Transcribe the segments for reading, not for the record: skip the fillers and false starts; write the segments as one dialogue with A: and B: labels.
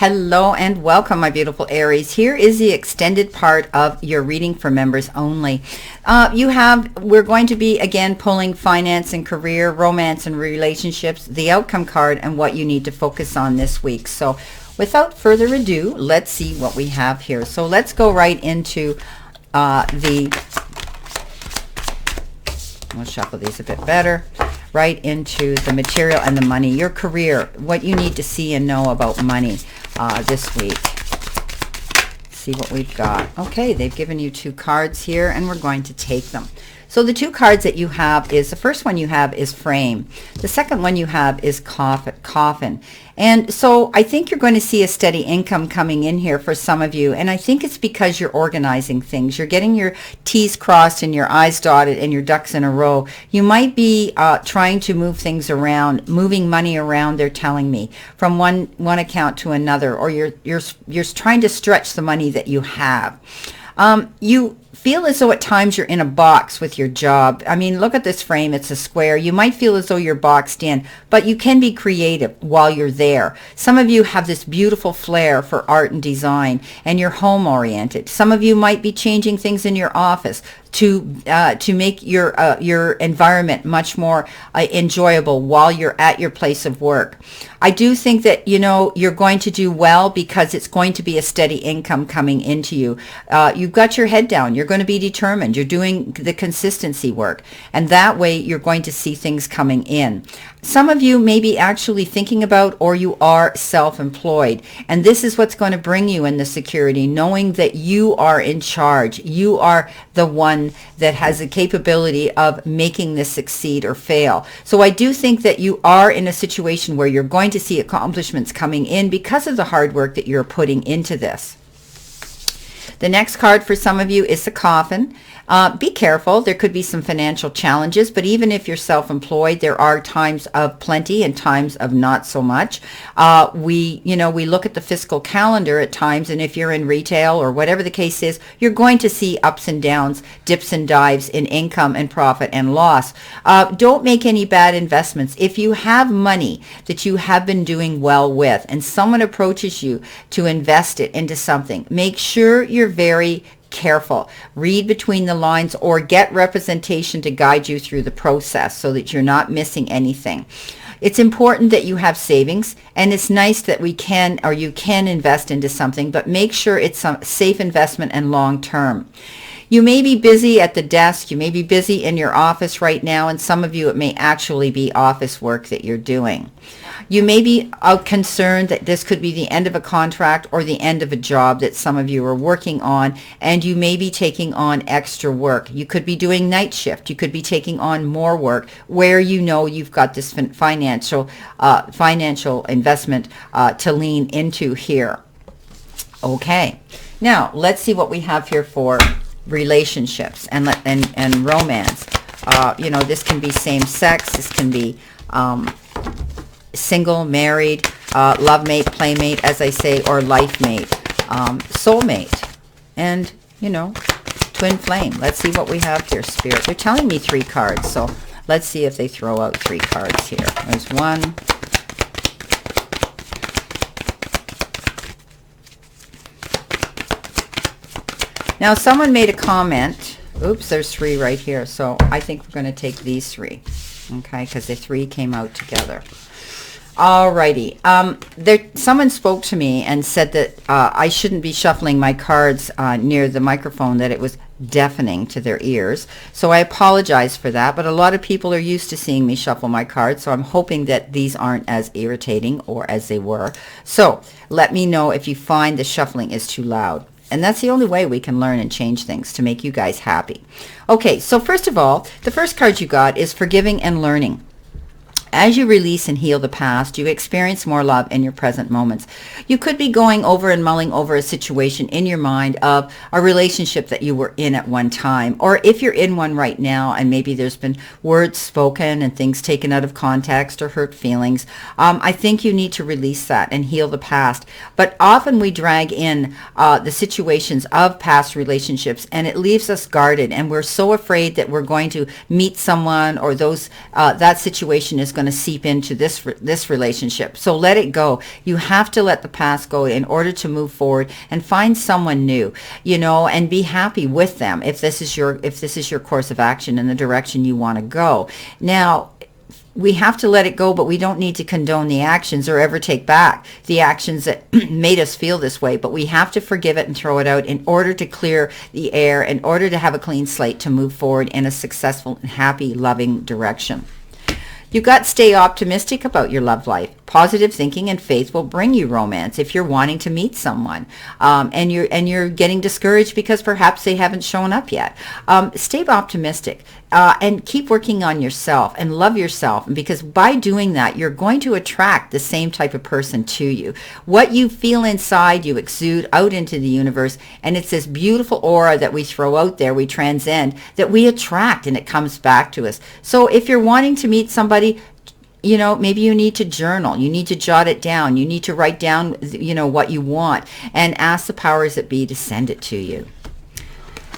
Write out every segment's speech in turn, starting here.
A: Hello and welcome, my beautiful Aries. Here is the extended part of your reading for members only. We're going to be again pulling finance and career, romance and relationships, the outcome card, and what you need to focus on this week. So without further ado, let's see what we have here. So let's go right into we'll shuffle these a bit better. Right into the material and the money, your career, what you need to see and know about money this week. See what we've got. Okay, they've given you two cards here and we're going to take them. So the two cards that you have is, the first one you have is frame. The second one you have is coffin. And so I think you're going to see a steady income coming in here for some of you. And I think it's because you're organizing things. You're getting your T's crossed and your I's dotted and your ducks in a row. You might be trying to move things around, moving money around, they're telling me, from one account to another, or you're trying to stretch the money that you have. You feel as though at times you're in a box with your job. I mean, look at this frame. It's a square. You might feel as though you're boxed in, but you can be creative while you're there. Some of you have this beautiful flair for art and design, and you're home oriented. Some of you might be changing things in your office to make your environment much more enjoyable while you're at your place of work. I do think that, you know, you're going to do well because it's going to be a steady income coming into you. You've got your head down. You're going to be determined. You're doing the consistency work. And that way you're going to see things coming in. Some of you may be actually thinking about, or you are self-employed. And this is what's going to bring you in the security, knowing that you are in charge. You are the one that has the capability of making this succeed or fail. So I do think that you are in a situation where you're going to see accomplishments coming in because of the hard work that you're putting into this. The next card for some of you is the coffin. Be careful. There could be some financial challenges, but even if you're self-employed, there are times of plenty and times of not so much. We look at the fiscal calendar at times, and if you're in retail or whatever the case is, you're going to see ups and downs, dips and dives in income and profit and loss. Don't make any bad investments. If you have money that you have been doing well with and someone approaches you to invest it into something, make sure you're very careful. Read between the lines or get representation to guide you through the process so that you're not missing anything. It's important that you have savings, and it's nice that you can invest into something, but make sure it's a safe investment and long term. You may be busy at the desk. You may be busy in your office right now, and some of you, it may actually be office work that you're doing. You may be concerned that this could be the end of a contract or the end of a job that some of you are working on, and you may be taking on extra work. You could be doing night shift. You could be taking on more work where you know you've got this financial investment to lean into here. Okay, now let's see what we have here for relationships and romance. This can be same sex. This can be single, married, love mate, playmate, as I say, or life mate, soulmate, and, twin flame. Let's see what we have here, Spirit. They're telling me 3 cards, so let's see if they throw out 3 cards here. There's 1. Now, someone made a comment. Oops, there's 3 right here, so I think we're going to take these 3, okay, because the 3 came out together. Alrighty. Someone spoke to me and said that I shouldn't be shuffling my cards near the microphone, that it was deafening to their ears. So I apologize for that, but a lot of people are used to seeing me shuffle my cards, so I'm hoping that these aren't as irritating or as they were. So let me know if you find the shuffling is too loud. And that's the only way we can learn and change things to make you guys happy. Okay, so first of all, the first card you got is forgiving and learning. As you release and heal the past, you experience more love in your present moments. You could be going over and mulling over a situation in your mind of a relationship that you were in at one time. Or if you're in one right now and maybe there's been words spoken and things taken out of context or hurt feelings, I think you need to release that and heal the past. But often we drag in the situations of past relationships, and it leaves us guarded, and we're so afraid that we're going to meet someone, or that situation is going going to seep into this relationship. So let it go. You have to let the past go in order to move forward and find someone new, you know, and be happy with them if this is your course of action in the direction you want to go. Now, we have to let it go, but we don't need to condone the actions or ever take back the actions that made us feel this way. But we have to forgive it and throw it out in order to clear the air, in order to have a clean slate to move forward in a successful and happy, loving direction. You've got to stay optimistic about your love life. Positive thinking and faith will bring you romance if you're wanting to meet someone, and you're getting discouraged because perhaps they haven't shown up yet. Stay optimistic and keep working on yourself and love yourself, because by doing that, you're going to attract the same type of person to you. What you feel inside, you exude out into the universe, and it's this beautiful aura that we throw out there, we transcend, that we attract, and it comes back to us. So if you're wanting to meet somebody, you know, maybe you need to journal. You need to jot it down. You need to write down, you know, what you want and ask the powers that be to send it to you.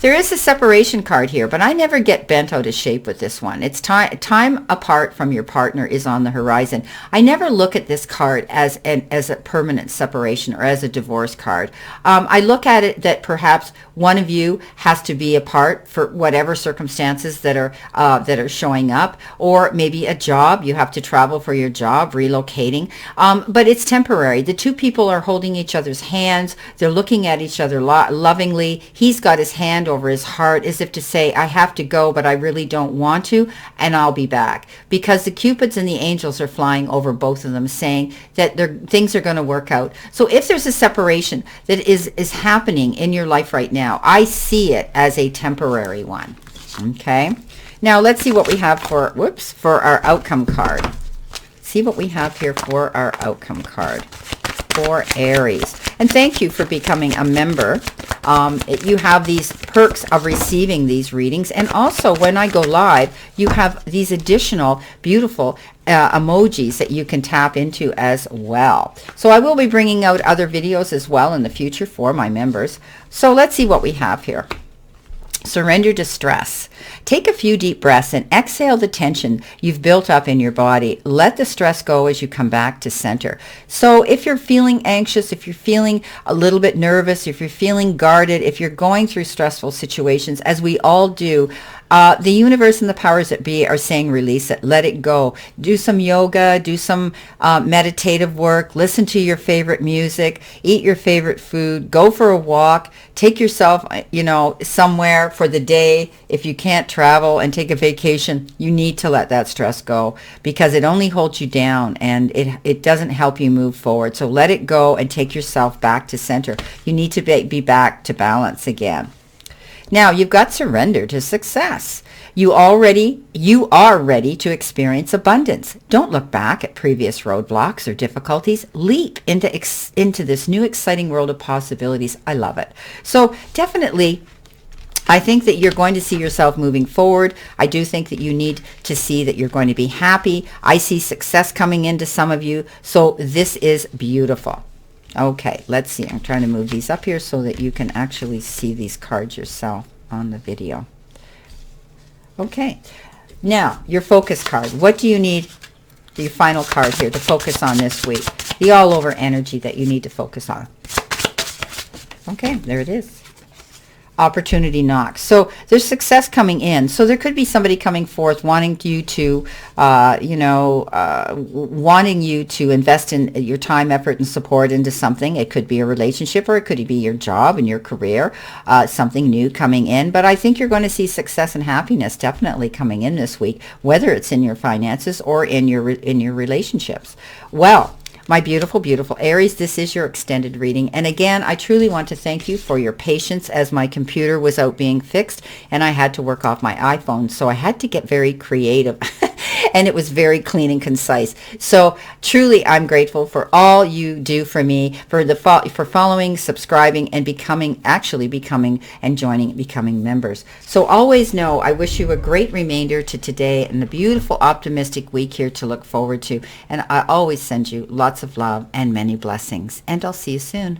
A: There is a separation card here, but I never get bent out of shape with this one. It's time apart from your partner is on the horizon. I never look at this card as a permanent separation or as a divorce card. I look at it that perhaps one of you has to be apart for whatever circumstances that are showing up, or maybe a job. You have to travel for your job, relocating. But it's temporary. The two people are holding each other's hands. They're looking at each other lovingly. He's got his hand over his heart as if to say, I have to go, but I really don't want to, and I'll be back. Because the Cupids and the angels are flying over both of them, saying that things are going to work out. So if there's a separation that is happening in your life right now, I see it as a temporary one. Okay. Now let's see what we have for our outcome card. See what we have here for our outcome card for Aries. And thank you for becoming a member. You have these perks of receiving these readings, and also when I go live, you have these additional beautiful emojis that you can tap into as well. So I will be bringing out other videos as well in the future for my members. So let's see what we have here. Surrender to stress. Take a few deep breaths and exhale the tension you've built up in your body. Let the stress go as you come back to center. So if you're feeling anxious, if you're feeling a little bit nervous, if you're feeling guarded, if you're going through stressful situations, as we all do, the universe and the powers that be are saying release it, let it go. Do some yoga, do some meditative work, listen to your favorite music, eat your favorite food, go for a walk, take yourself, you know, somewhere for the day. If you can't travel and take a vacation, you need to let that stress go, because it only holds you down and it doesn't help you move forward. So let it go and take yourself back to center. You need to be back to balance again. Now you've got surrender to success. You are ready to experience abundance. Don't look back at previous roadblocks or difficulties. Leap into this new exciting world of possibilities. I love it. So definitely, I think that you're going to see yourself moving forward. I do think that you need to see that you're going to be happy. I see success coming into some of you. So this is beautiful. Okay, let's see. I'm trying to move these up here so that you can actually see these cards yourself on the video. Okay, now your focus card. What do you need, your final card here, to focus on this week? The all-over energy that you need to focus on. Okay, there it is. Opportunity knocks. So there's success coming in. So there could be somebody coming forth wanting you to, wanting you to invest in your time, effort, and support into something. It could be a relationship, or it could be your job and your career, something new coming in. But I think you're going to see success and happiness definitely coming in this week, whether it's in your finances or in your relationships. Well, my beautiful, beautiful Aries, this is your extended reading. And again, I truly want to thank you for your patience, as my computer was out being fixed and I had to work off my iPhone. So I had to get very creative and it was very clean and concise. So truly, I'm grateful for all you do for me, for following, subscribing, and becoming members. So always know, I wish you a great remainder to today and a beautiful, optimistic week here to look forward to. And I always send you lots of love and many blessings. And I'll see you soon.